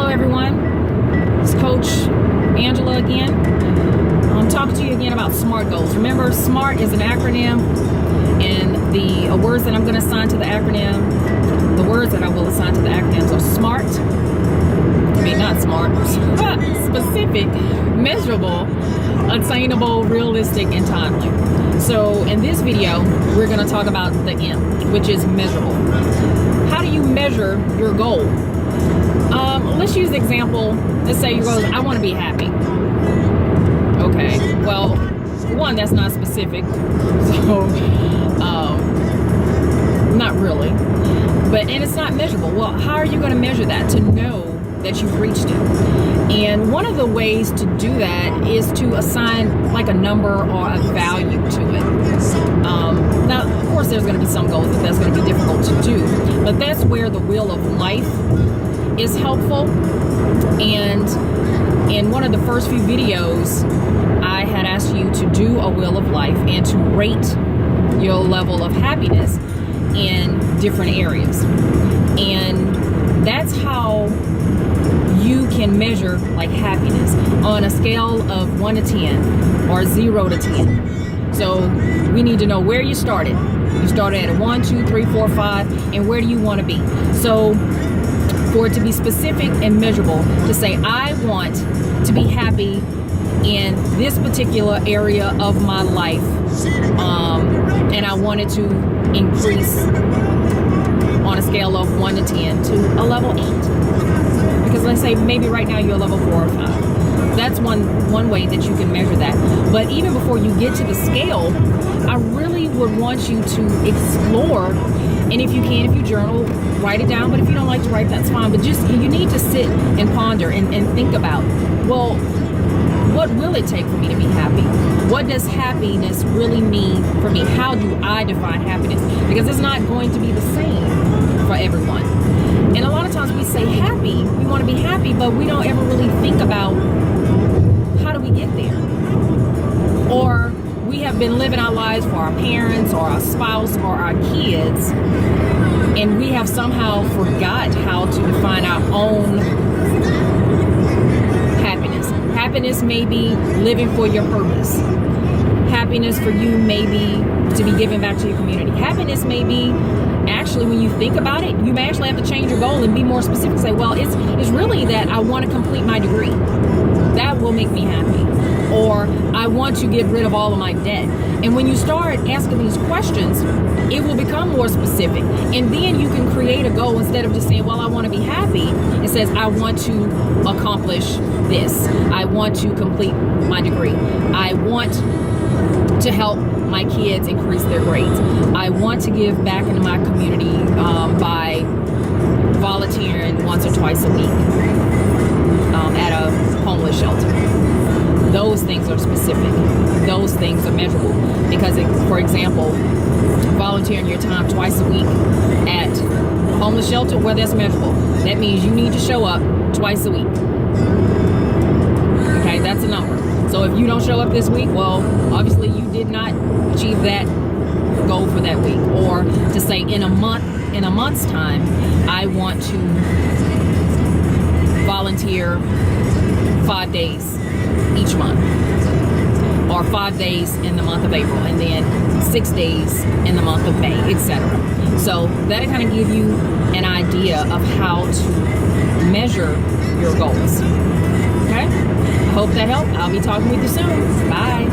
Hello everyone, it's Coach Angela again. I'm talking to you again about SMART goals. Remember, SMART is an acronym, and the words that I'm going to assign to the acronym, the words that I will assign to the acronyms are SMART, not smart, specific, measurable, attainable, realistic, and timely. So in this video, we're going to talk about the M, which is measurable. How do you measure your goal? Let's use the example. Let's say your goal is, I want to be happy. Okay, well, for one, that's not specific, so not really. And it's not measurable. Well, how are you going to measure that to know that you've reached it? And one of the ways to do that is to assign like a number or a value to it. Now, of course, there's going to be some goals that's going to be difficult to do, but that's where the wheel of life is helpful. And in one of the first few videos, I had asked you to do a wheel of life and to rate your level of happiness in different areas. And that's how you can measure like happiness on a scale of 1 to 10 or 0 to 10. So we need to know where you started. You started at a 1, 2, 3, 4, 5, and where do you want to be? So for it to be specific and measurable, to say, I want to be happy in this particular area of my life, and I wanted to increase on a scale of 1 to 10 to a level 8. Because let's say maybe right now you're a level 4 or 5. That's one way that you can measure that. But even before you get to the scale, I really would want you to explore. And if you can, if you journal, write it down. But if you don't like to write, that's fine. But just, you need to sit and ponder and think about, well, what will it take for me to be happy? What does happiness really mean for me? How do I define happiness? Because it's not going to be the same for everyone. And a lot of times we say happy, we want to be happy, but we don't ever really think about how do we get there? Or we have been living our lives for our parents or our spouse or our kids, and we have somehow forgot how to define our own happiness. Happiness may be living for your purpose. Happiness for you may be to be giving back to your community. Happiness may be, actually, when you think about it, you may actually have to change your goal and be more specific. Say, well, it's really that I want to complete my degree. That will make me happy. Or I want to get rid of all of my debt. And when you start asking these questions, it will become more specific. And then you can create a goal instead of just saying, well, I want to be happy. It says, I want to accomplish this. I want to complete my degree. I want to help my kids increase their grades. I want to give back into my community by volunteering once or twice a week at a homeless shelter. Those things are specific. Those things are measurable. Because, for example, volunteering your time twice a week at a homeless shelter, well, that's measurable. That means you need to show up twice a week. Okay, that's a number. So if you don't show up this week, well, obviously you did not achieve that goal for that week. Or to say in a month's time, I want to volunteer 5 days each month, or 5 days in the month of April, and then 6 days in the month of May, etc. So that'll kind of give you an idea of how to measure your goals. Okay? I hope that helped. I'll be talking with you soon. Bye.